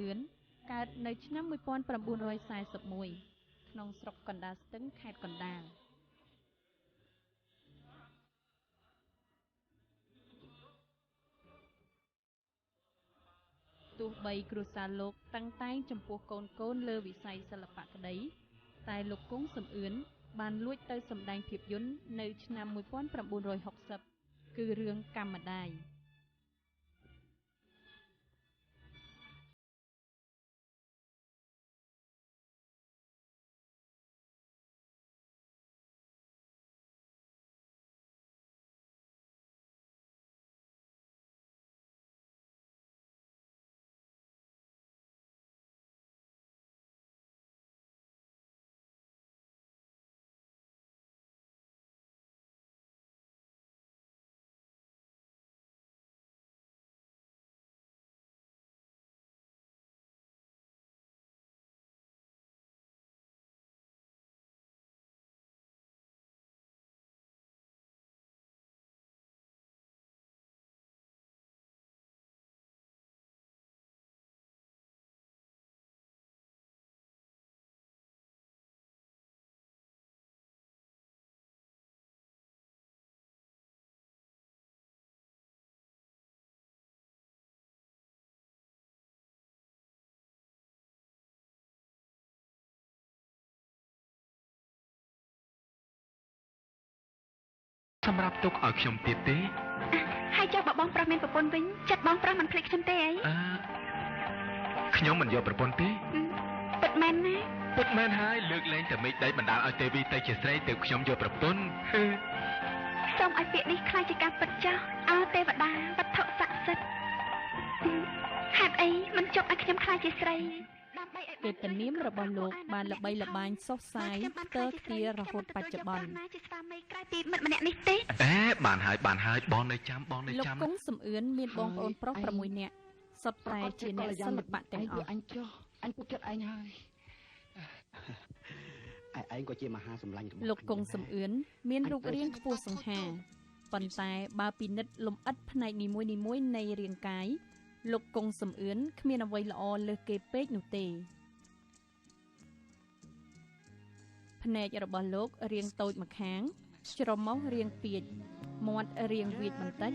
អឿនកើតនៅឆ្នាំ1941ក្នុងស្រុកកណ្ដាលស្ទឹងខេត្តកណ្ដាលទោះបីគ្រួសារលោកតាំងតែងចំពោះកូនលើវិស័យសិល្បៈក្តីតែលោកគង់សំអឿនបានលួចទៅសម្ដែងភាពយន្តនៅឆ្នាំ1960គឺរឿងកាំម្ដាយសម្រាប់ទុកឲ្យខ្ញុំទៀតទេហើយចុះបើបងប្រុសមានប្រពន្ធវិញចិត្តបងប្រុសមិនភ្លេចខ្ញុំទេអីខ្ញុំមិនយកប្រពន្ធទេពិតមែនណាពិតមែនហើយលើកលែងតែមេឃដីបណ្ដាលឲ្យទេវីទៅជាស្រីទើបខ្ញុំយកប្រពន្ធសូមឲ្យពាក្យនេះខ្លាចជាការពិតចាស់អើទេវតាវត្ថុស័ក្តិសិទ្ធិហេតុអីមិនចុះឲ្យខ្ញុំខ្លាចជាស្រីកិត្តិនាមរបស់លោកបានល្បីល្បាញសុសសាយស្ទើរគ្នារហូតបច្ចុប្បន្នជាស្វាមីក្រៅពីមិត្តម្នាក់នេះទេបានហើយបងនៅចាំលោកគង់សំអឿនមានបងប្អូនប្រុស6នាក់សុទ្ធតែជាអ្នកសិល្បៈទាំងអស់អញចុះអញពុកចិត្តឯងហើយឯងក៏ជាមហាសម្លាញ់លោកគង់សំអឿនមានរូបរាងខ្ពស់សង្ហាប៉ុន្តែបើពិនិត្យលម្អិតផ្នែកនីមួយៗនៃរាងកាយលោកគង់សំអឿនគ្មានអ្វីល្អលើសគេពេកនោះទេភ្នែករបស់លោករាងតូចម្ខាងច្រមុះរាងពាចមាត់រាងវាចបន្តិច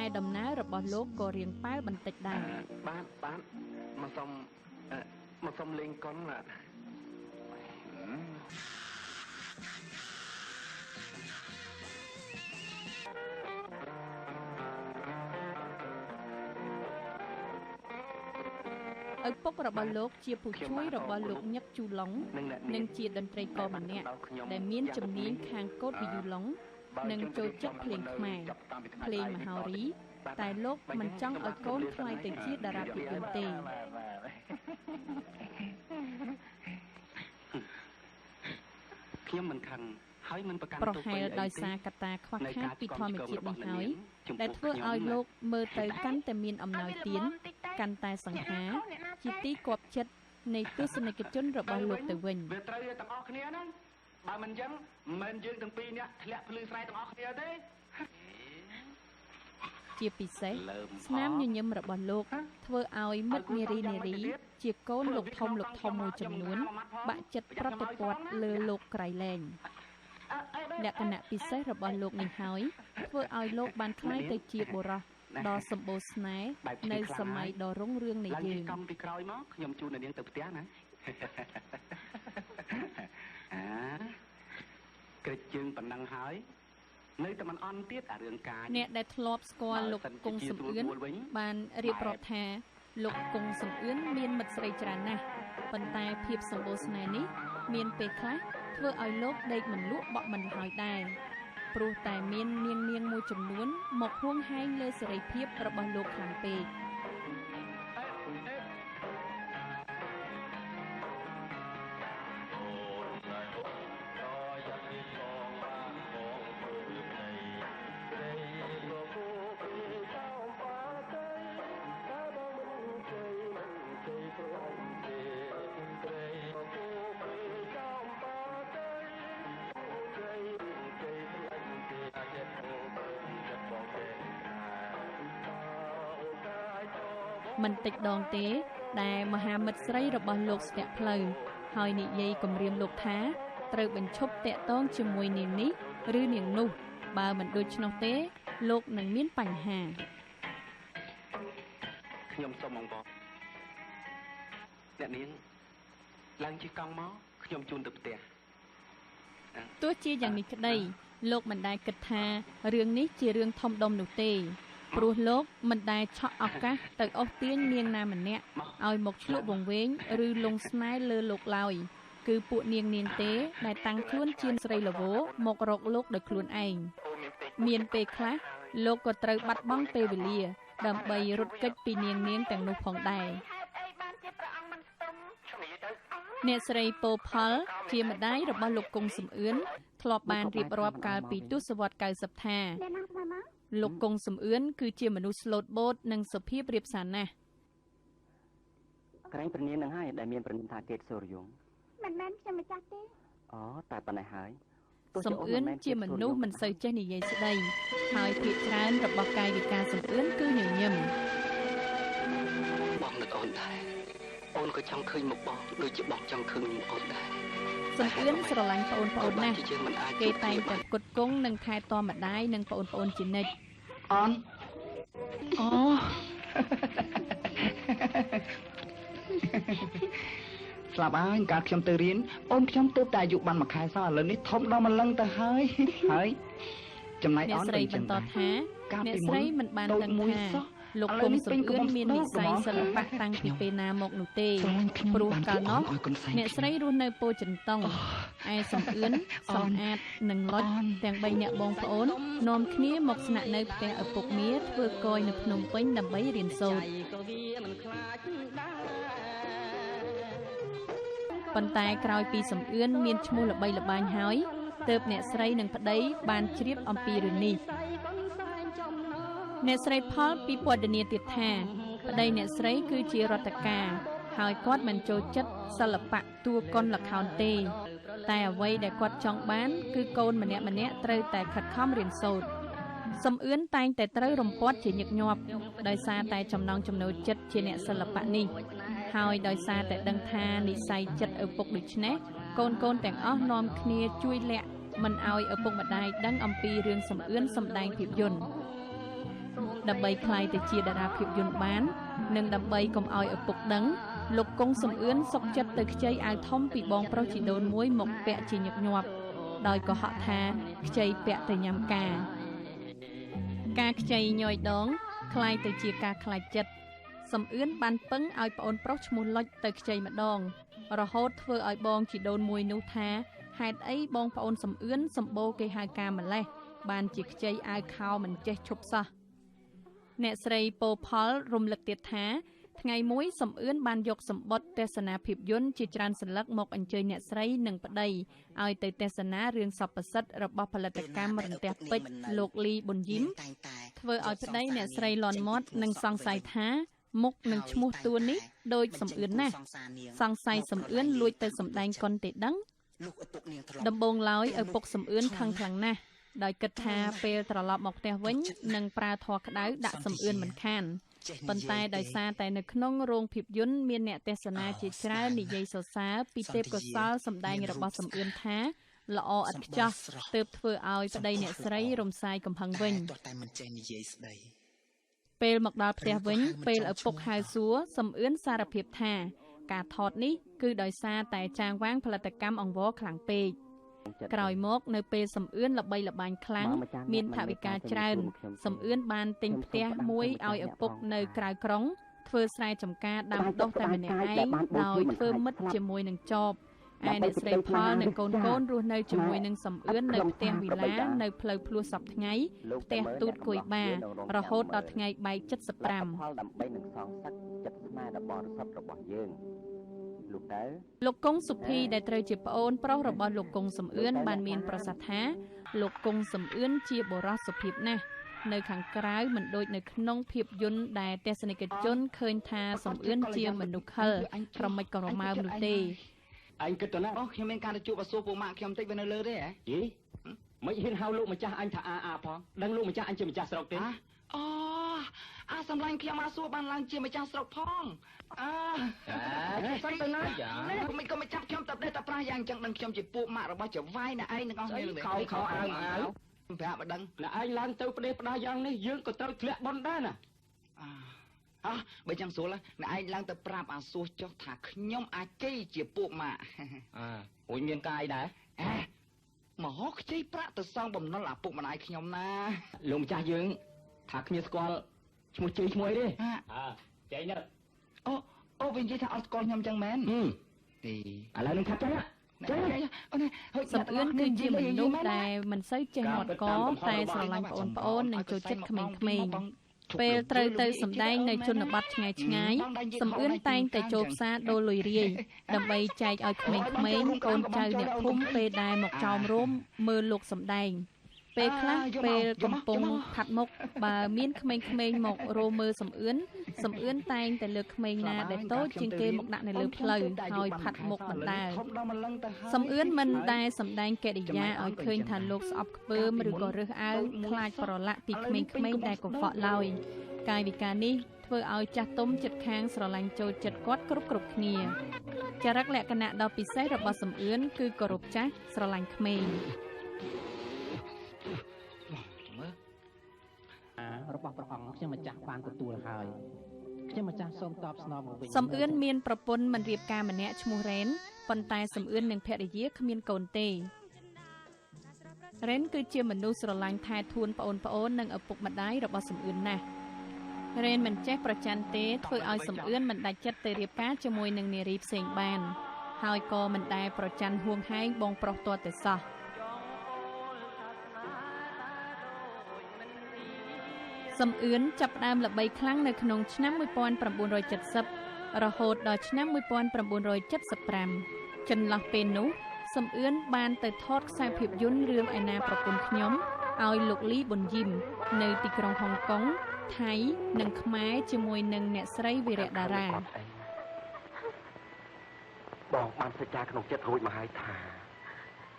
ឯដំណើររបស់លោកក៏រាងប៉ែលបន្តិចដែរបាទមកសុំលេងកុនណាឪពុករបស់លោកជាผู้ជួយរបស់លោកញឹកជូឡុងនិងជាតន្ត្រីករម្នាក់ដែលមានជំនាញខាងកូតវីយូឡុងនិងចូលចិត្តភ្លេងខ្មែរភ្លេងមហោរីតែលោកមិនចង់ឲ្យកូនខ្លាយទៅជាតារាភាពយន្តទេខ្ញុំមិនខឹងហើយមិនប្រកាន់ទុកប្រហែលដោយសារកត្តាខ្វះខាតពីធម្មជាតិនេះហើយដែលធ្វើឲ្យលោកមើលទៅកាន់តែមានអំណោយទានកាន់តែសង្ហាជាទីគាប់ចិត្តនៃទស្សនិកជនរបស់លោកទៅវិញវាត្រូវទាំងអស់គ្នាហ្នឹងបើមិនអញ្ចឹងមិនយើងទាំងពីរនាក់ធ្លាក់ភ្លឺស្រែទាំងអស់គ្នាទេជាពិសេសស្នាមញញឹមរបស់លោកធ្វើឲ្យមិត្តនារីជាកូនលោកធំមួយចំនួនបាក់ចិត្តប្រតិព័ទ្ធលើលោកក្រៃលែងលក្ខណៈពិសេសរបស់លោកនេះហើយធ្វើឲ្យលោកបានក្លាយទៅជាបុរសដ៏សម្បូរស្នេហ៍នៅសម័យដ៏រុងរឿងនៃយើងកំពីក្រោយមកខ្ញុំជូននាងទៅផ្ទះណាកិច្ចជើងប៉ុណ្ណឹងហើយនៅតែមិនអន់ទៀតអារឿងការអ្នកដែលធ្លាប់ស្គាល់លោកគង់សំអឿនបានរៀបរាប់ថាលោកគង់សំអឿនមានមិត្តស្រីច្រើនណាស់ប៉ុន្តែភាពសម្បូរស្នេហ៍នេះមានពេលខ្លះធ្វើឲ្យលោកដេកមិនលក់បក់មិនហើយដែរព្រោះតែមាននាងមួយចំនួនមកហួងហែងលើសេរីភាពរបស់លោកខ្លាំងពេកមិនតិចដងទេ ដែលមហាមិត្តស្រីរបស់លោកស្ទាក់ផ្លូវហើយនិយាយគំរាមលោកថាត្រូវបញ្ឈប់តាក់ទងជាមួយនាងនេះឬនាងនោះបើមិនដូច្នោះទេលោកនឹងមានបញ្ហាខ្ញុំសូមអង្វរអ្នកនាងឡើងជិះកង់មកខ្ញុំជូនទៅផ្ទះទោះជាយ៉ាងនេះក្តីលោកមិនដែលគិតថារឿងនេះជារឿងធំដុំនោះទេព្រោះលោកមិនដែលឆក់ឱកាសទៅអូសទាញនាងណាម្នាក់ឲ្យមកឆ្លក់វង្វេងឬលងស្នេហ៍លើលោកឡើយគឺពួកនាងទេដែលតាំងខ្លួនជាស្រីល្វោមករកលោកដោយខ្លួនឯងមានពេលខ្លះលោកក៏ត្រូវបាត់បង់ពេលវេលាដើម្បីរត់គេចពីនាងទាំងនោះផងដែរអ្នកស្រីពោផល ជាម្ដាយរបស់លោកគង់សំអឿនធ្លាប់បានរៀបរាប់កាលពីទសវត្សរ៍ 90 ថាលោកគង់សំអឿនគឺជាមនុស្សស្លូតបូតនិងសុភាពរាបសារណាស់ក្រែងព្រះនាងនឹងហើយដែលមានប្រនាមថាកេតសូរយងមិនមែនខ្ញុំម្ចាស់ទេអូតែប៉ុណ្ណេះហើយ សំអឿនជាមនុស្សមិនសូវចេះនិយាយស្ដីហើយភាគច្រើនរបស់កាយវិការសំអឿនគឺញញឹមបងនឹកអូនដែរអូនក៏ចង់ឃើញមុខបងដូចជាបងចង់ឃើញអូនដែរសំអឿនស្រឡាញ់ប្អូនណាស់គេតែងតែគត់គង់និងថែទាំម្ដាយនិងប្អូនជានិច្ចអូនអូស្លាប់ហើយកាលខ្ញុំទៅរៀនអូនខ្ញុំទើបតែអាយុបាន1ខែសោះឥឡូវនេះធំដល់ម្លឹងទៅហើយចំណែកអូនស្រីបន្តថាអ្នកស្រីមិនបានដឹងថាលោកគង់សំអឿនមាននិស្ស័យសិល្បៈតាំងពីពេលណាមកនោះទេព្រោះកាលនោះអ្នកស្រីរស់នៅពោធិ៍ចិនតុងឯសំអឿនសំអាតនិងលុចទាំង3អ្នកបងប្អូននាំគ្នាមកស្នាក់នៅផ្ទះឪពុកមាធ្វើកយនៅភ្នំពេញដើម្បីរៀនសូត្រប៉ុន្តែក្រោយពីសំអឿនមានឈ្មោះល្បីល្បាញហើយទើបអ្នកស្រីនិងប្តីបានជ្រាបអំពីរឿងនេះអ្នកស្រីផលពីពណ៌នាទៀតថាប្តីអ្នកស្រីគឺជារដ្ឋការហើយគាត់មិនចូលចិត្តសិល្បៈតួកុនល្ខោនទេតែអ្វីដែលគាត់ចង់បានគឺកូនម្នាក់ត្រូវតែខិតខំរៀនសូត្រសំអឿនតែងតែត្រូវរំពាត់ជាញឹកញាប់ដោយសារតែចំណង់ចំណូលចិត្តជាអ្នកសិល្បៈនេះហើយដោយសារតែដឹងថានិស្ស័យចិត្តឪពុកដូច្នេះកូនទាំងអស់នាំគ្នាជួយលាក់មិនឲ្យឪពុកម្ដាយដឹងអំពីរឿងសំអឿនសម្ដែងភាពយន្តដើម្បីក្លាយទៅជាតារាភាពយន្តបាននិងដើម្បីកុំឲ្យឪពុកដឹងលោកគង់សំអឿនសុកចិត្តទៅខ្ចីអាវធំពីបងប្រុសជីដូនមួយមកពាក់ជាញឹកញាប់ដោយកុហកថាខ្ចីពាក់ទៅញ៉ាំការខ្ចីញយដងคล้ายទៅជាការខ្លាចចិត្តសំអឿនបានពឹងឲ្យប្អូនប្រុសឈ្មោះលុចទៅខ្ចីម្ដងរហូតធ្វើឲ្យបងជីដូនមួយនោះថាហេតុអីបងប្អូនសំអឿនសម្បូរគេហៅការម្លេះបានជាខ្ចីអាវខោមិនចេះឈប់សោះអ្នកស្រីពោផលរំលឹកទៀតថាថ្ងៃមួយសំអឿនបានយកសម្បត្តិទេសនាភាពយន្តជាច្រើនសន្លឹកមកអញ្ជើញអ្នកស្រីនិងប្តីឲ្យទៅទេសនារឿងសប្បុសិទ្ធរបស់ផលិតកម្មរន្ទះពេជ្រលោកលីប៊ុនយីមធ្វើឲ្យប្តីអ្នកស្រីលន់មាត់និងសង្ស័យថាមុខនិងឈ្មោះតួនេះដូចសំអឿនណាស់សង្ស័យសំអឿនលួចទៅសម្ដែងកុនទេដឹងដំបូងឡើយឪពុកសំអឿនខឹងខ្លាំងណាស់ដោយគិតថាពេលត្រឡប់មកផ្ទះវិញនឹងប្រើធေါ်ក្តៅដាក់សំអឿនមិនខានប៉ុន្តែដោយសារតែនៅក្នុងរោងភាពយន្តមានអ្នកទេសនាជាច្រើននិយាយសរសើរពីទេពកោសល្យសម្ដែងរបស់សំអឿនថាល្អឥតខ្ចោះទើបធ្វើឲ្យប្តីអ្នកស្រីរំសាយកំហឹងវិញពេលមកដល់ផ្ទះវិញពេលឪពុកហៅសួរសំអឿនសារភាពថាការថតនេះគឺដោយសារតែចាងវាងផលិតកម្មអង្វរខ្លាំងពេកក្រោយមកនៅពេលសំអឿនល្បីល្បាញខ្លាំងមានថវិកាច្រើនសំអឿនបានទិញផ្ទះមួយឲ្យឪពុកនៅក្រៅក្រុងធ្វើស្រែចម្ការដាំដុះតែម្នាក់ឯងដោយធ្វើមិត្តជាមួយនឹងចបឯអ្នកស្រីផលនិងកូនរស់នៅជាមួយនឹងសំអឿននៅផ្ទះវិឡានៅផ្លូវភ្លោះសពថ្ងៃផ្ទះទូតគួយបារហូតដល់ថ្ងៃបែក75ដើម្បីនឹងសងសឹកចិត្តស្នេហ៍ដ៏បរិសុទ្ធរបស់យើងលោកគង់សុភីដែលត្រូវជាប្អូនប្រុសរបស់លោកគង់សំអឿនបានមានប្រសាសន៍ថាលោកគង់សំអឿនជាបុរសសុភាពណាស់នៅខាងក្រៅមិនដូចនៅក្នុងភាពយន្តដែលទស្សនិកជនឃើញថាសំអឿនជាមនុស្សខិលប្រមិចក៏រមើមនោះទេអញគិតទៅណាអូខ្ញុំមានការទៅជួបអសួរពូម៉ាក់ខ្ញុំតិចវានៅលើទេហ៎យីមិនហ៊ានហៅលោកម្ចាស់អញថាអាផងដឹងលោកម្ចាស់អញជាម្ចាស់ស្រុកទេ អូអាសម្លាញ់ខ្ញុំអាសួរបានឡើងជាម្ចាស់ស្រុកផងសិនទៅណាមិនក៏មកចាប់ខ្ញុំទៅដេកតែប្រាស់យ៉ាងចឹងដឹងខ្ញុំជាពួកម៉ាក់របស់ចៅវាយអ្នកឯងទាំងអស់គ្នាខោអើប្រាប់មិនដឹងអ្នកឯងឡើងទៅប្រទេសផ្ដាស់យ៉ាងនេះយើងក៏ត្រូវធ្លាក់បនដែរណាបើចឹងស្រួលអ្នកឯងឡើងទៅប្រាប់អាសួរចុះថាខ្ញុំអាចជ័យជាពួកម៉ាក់រួចមានកាយដែរមហោខ្ចីប្រាក់ទៅសងបំណុលអាពុកម្ដាយខ្ញុំណាលោកម្ចាស់យើងថាគ្មានស្គាល់ឈ្មោះជ័យឈ្មោះអីទេចៃនេះអូវិញនិយាយថាអត់ស្គាល់ខ្ញុំចឹងមែនទេឥឡូវនឹងថាចឹងសំអឿនគឺជាមនុស្សដែលមិនសូវចេះមាត់កតែស្រឡាញ់ប្អូននិងចូលចិត្តក្មេងៗពេលត្រូវទៅសម្ដែងនៅជនបទឆ្ងាយសំអឿនតែងតែចូលផ្សារដូរលុយរាយដើម្បីចែកឲ្យក្មេងៗកូនចៅអ្នកភូមិពេលដែលមកចោមរោមមើលលោកសម្ដែងពេលខ្លះពេលកំពុងផាត់មុខបើមានក្មេងៗមករោមើលសំអឿនតែងតែលើកក្មេងណាដែលតូចជាងគេមកដាក់នៅលើផ្លូវហើយផាត់មុខបណ្ដាលសំអឿនមិនដែលសម្ដែងកិរិយាឲ្យឃើញថាលោកស្អប់ខ្ពើមឬក៏រើសអើងខ្លាចប្រឡាក់ពីក្មេងៗដែលកង្វក់ឡើយកាយវិការនេះធ្វើឲ្យចាស់ទុំចិត្តខាងស្រឡាញ់ចូលចិត្តគាត់គ្រប់គ្នាចរិតលក្ខណៈដ៏ពិសេសរបស់សំអឿនគឺគោរពចាស់ស្រឡាញ់ក្មេងរបស់ព្រះអង្គខ្ញុំម្ចាស់បានទទួលហើយខ្ញុំម្ចាស់សូមតបស្នងមកវិញសំអឿនមានប្រពន្ធមិនរៀបការម្នាក់ឈ្មោះរ៉េនប៉ុន្តែសំអឿននិងភរិយាគ្មានកូនទេរ៉េនគឺជាមនុស្សស្រឡាញ់ថែធួនប្អូននិងឪពុកម្ដាយរបស់សំអឿនណាស់រ៉េនមិនចេះប្រច័ណ្ឌទេធ្វើឲ្យសំអឿនមិនដាច់ចិត្តទៅរៀបការជាមួយនឹងនារីផ្សេងបានហើយក៏មិនដែលប្រច័ណ្ឌហួងហែងបងប្រុសទាល់តែសោះសំអឿនចាប់ផ្ដើមល្បីខ្លាំងនៅក្នុងឆ្នាំ1970រហូតដល់ឆ្នាំ1975ចន្លោះពេលនោះសំអឿនបានទៅថតខ្សែភាពយន្តរឿងឯណាប្រពន្ធខ្ញុំឲ្យលោកលីប៊ុនយីមនៅទីក្រុងហុងកុងថៃនិងខ្មែរជាមួយនឹងអ្នកស្រីវីរៈតារាបងបានសេចក្ដីក្នុងចិត្តរួចមកហើយថា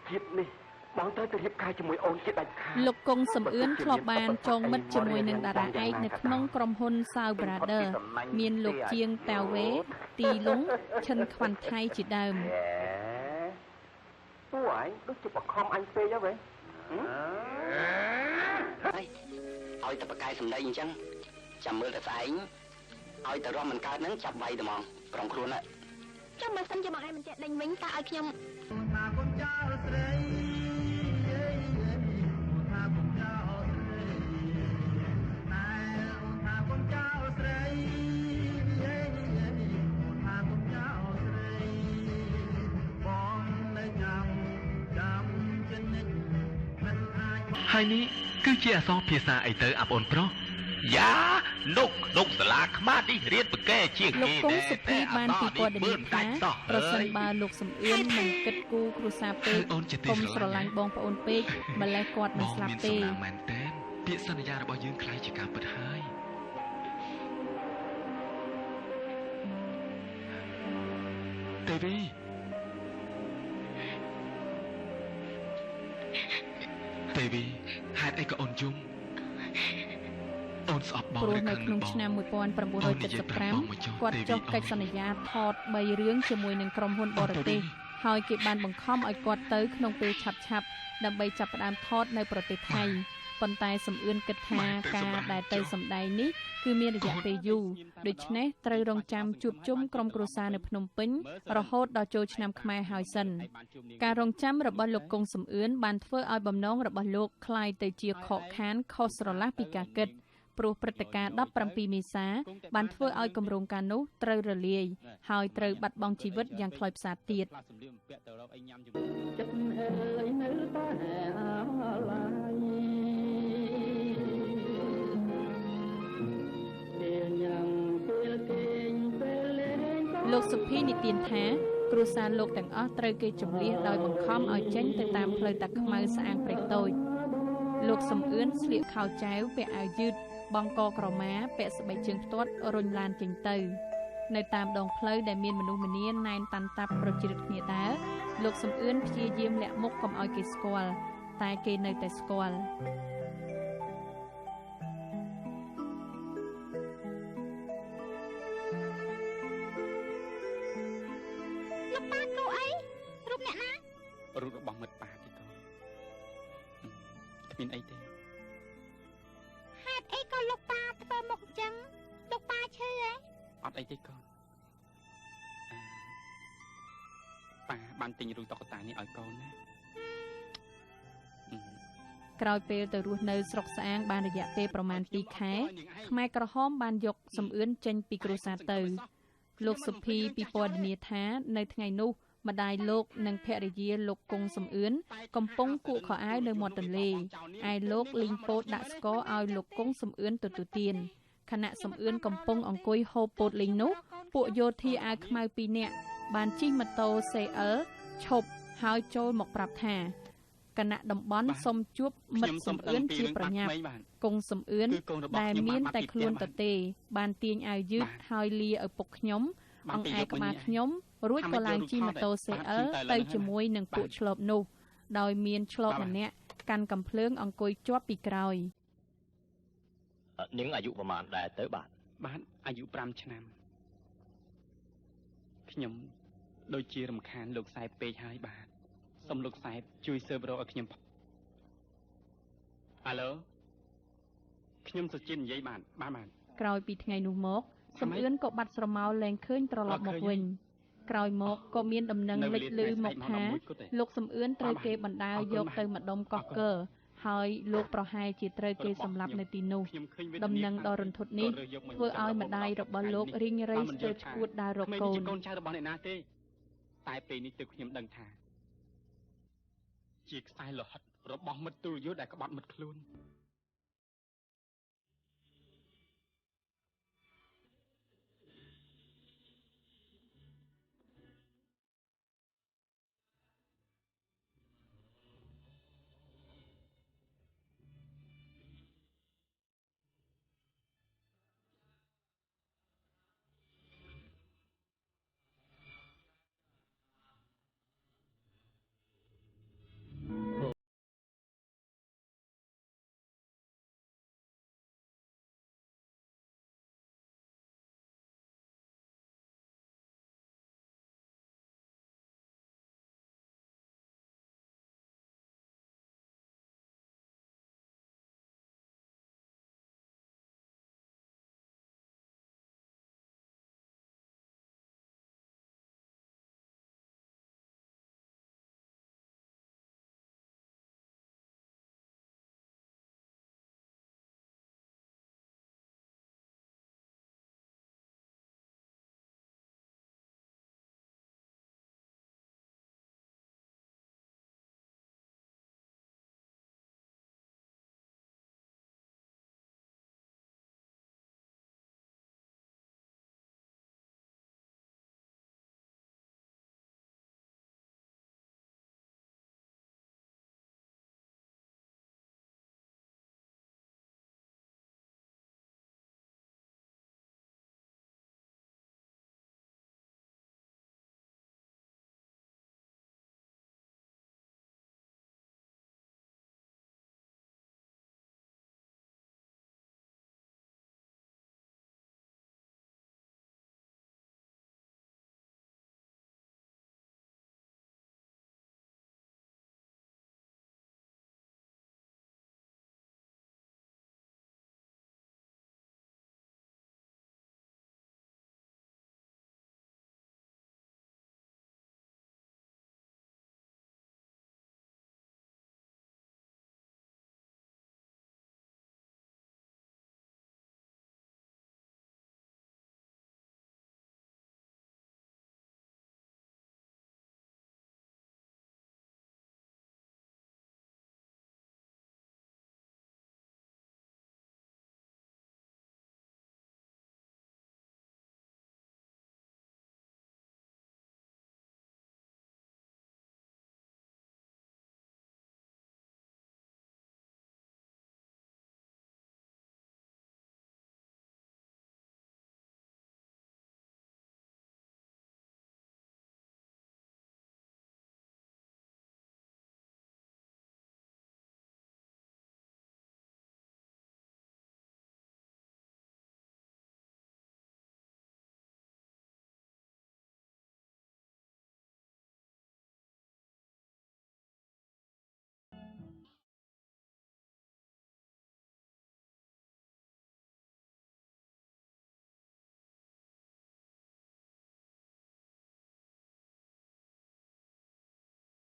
ជាតិនេះបងត្រូវទៅរៀបការជាមួយអូនជាដាច់ខាតលោកកុងសំអឿនធ្លាប់បានចងមិត្តជាមួយនឹងតារាឯកនៅក្នុងក្រុមហ៊ុន Sao Brother មានលោកជាងតាវ៉េទីលុងឈិនខ្វាន់ថៃជាដើមពួកឯងដូចជាបខំអញពេកហ៎វ៉េឲ្យតែបកាយសម្ដីអញ្ចឹងចាំមើលតែស្អែកឲ្យតែរំមិនកើតហ្នឹងចាប់វាយតែហ្មងក្រុមខ្លួនហ្នឹងចាំបើសិនជាបងឯងមិនចេះដេញវិញតើឲ្យខ្ញុំថាកូនចៅស្រីថាកូនចៅស្រីណែថាកូនចៅស្រីថាកូនចៅស្រីបងនៅចាំចិននេះមិនអាចហើយនេះគឺជាអក្សរភាសាអីទៅអាបងប្រុសយ៉ានុកសាលាខ្មែរនេះរៀនបកែជាងគេលោកកុងសុភីបានពីព័ត៌មានថាប្រសិនបើលោកសំអឿនមិនគិតគូរគ្រួសារពេកកុំស្រឡាញ់បងប្អូនពេកម្លេះគាត់មិនស្លាប់ទេមែនតើពាក្យសន្យារបស់យើងខ្លាចជាការពិតហើយទេវីហេតុអីក៏អូនយំអូនស្អប់បងព្រោះនៅក្នុងឆ្នាំ1975គាត់ចុះកិច្ចសន្យាថត3រឿងជាមួយនឹងក្រុមហ៊ុនបរទេសហើយគេបានបង្ខំឲ្យគាត់ទៅក្នុងពេលឆាប់ដើម្បីចាប់ផ្ដើមថតនៅប្រទេសថៃប៉ុន្តែសំអឿនគិតថាការដែលទៅសម្ដែងនេះគឺមានរយៈពេលយូរដូច្នេះត្រូវរងចាំជួបជុំក្រុមគ្រួសារនៅភ្នំពេញរហូតដល់ចូលឆ្នាំខ្មែរហើយសិនការរងចាំរបស់លោកកុងសំអឿនបានធ្វើឲ្យបំណងរបស់លោកคล้ายទៅជាខកខានខុសស្រឡះពីការគិតព្រោះព្រឹត្តិការណ៍17មេសាបានធ្វើឲ្យគម្រោងការនោះត្រូវរលាយហើយត្រូវបាត់បង់ជីវិតយ៉ាងខ្លោចផ្សាទៀតចិត្តអើយនៅតែអាឡាយលោកសុភីនិទានថាគ្រួសារលោកទាំងអស់ត្រូវគេជម្លៀសដោយបង្ខំឲ្យចេញទៅតាមផ្លូវតាខ្មៅស្អាងព្រៃតូចលោកសំអឿនស្លៀកខោចែវពាក់អាវយឺតបង់កក្រមាពាក់ស្បែកជើងផ្ទាត់រុញឡានចេញទៅនៅតាមដងផ្លូវដែលមានមនុស្សម្នាណែនតាន់តាប់ប្រជ្រៀតគ្នាដើរលោកសំអឿនព្យាយាមលាក់មុខកុំឲ្យគេស្គាល់តែគេនៅតែស្គាល់ មានអីទេ ហេតុអីក៏លោកប៉ាធ្វើមុខចឹងលោកប៉ាឈឺហ៎ អត់អីទេកូនប៉ាបានទិញរូបតុក្កតានេះឲ្យកូនណា ក្រោយពេលទៅរស់នៅស្រុកស្អាងបានរយៈពេលប្រមាណ2ខែខ្មែរក្រហមបានយកសំអឿនចេញពីគ្រួសារទៅលោកសុភីពិពណ៌នាថានៅថ្ងៃនោះម្ដាយលោកនិងភរិយាលោកគង់សំអឿនកំពុងគក់ខោអាវនៅមាត់ទន្លេឯលោកលីងពោតដាក់ស្ករឲ្យលោកគង់សំអឿនទទួលទានខណៈសំអឿនកំពុងអង្គុយហូបពោតលីងនោះពួកយោធាអាវខ្មៅ2នាក់បានជិះម៉ូតូ CL ឈប់ហើយចូលមកប្រាប់ថាគណៈតំបន់សុំជួបមិត្តសំអឿនជាប្រញាប់គង់សំអឿនដែលមានតែខ្លួនទទេបានទាញអាវយឺតហើយលាឪពុកខ្ញុំអង្អែក្បាលខ្ញុំរួចក៏ឡើងជិះម៉ូតូ CL ទៅជាមួយនឹងពួកឆ្លប់នោះដោយមានឆ្លប់ម្នាក់កាន់កំភ្លើងអង្គុយជាប់ពីក្រោយ នាងអាយុប្រមាណដែរទៅបាទអាយុ5ឆ្នាំខ្ញុំដូចជារំខានលោកសែបពេកហើយបាទសូមលោកសែបជួយស៊ើបរកឲ្យខ្ញុំអាឡូខ្ញុំសុជាតិនិយាយបាទក្រោយពីថ្ងៃនោះមកសំអឿនក៏បាត់ស្រមោលលែងឃើញត្រឡប់មកវិញក្រោយមកក៏មានដំណឹងលេចលឺមកថាលោកសំអឿនត្រូវគេបណ្ដាលយកទៅម្ដុំកោះកឺហើយលោកប្រហែលជាត្រូវគេសម្លាប់នៅទីនោះដំណឹងដ៏រន្ធត់នេះធ្វើឲ្យម្ដាយរបស់លោករីងរៃស្ទើរឈួតដើររកកូន កូនចៅរបស់អ្នកណាទេតែពេលនេះទើបខ្ញុំដឹងថាជាខ្សែលោហិតរបស់មិត្តទុលយុទ្ធដែលក្បត់មិត្តខ្លួន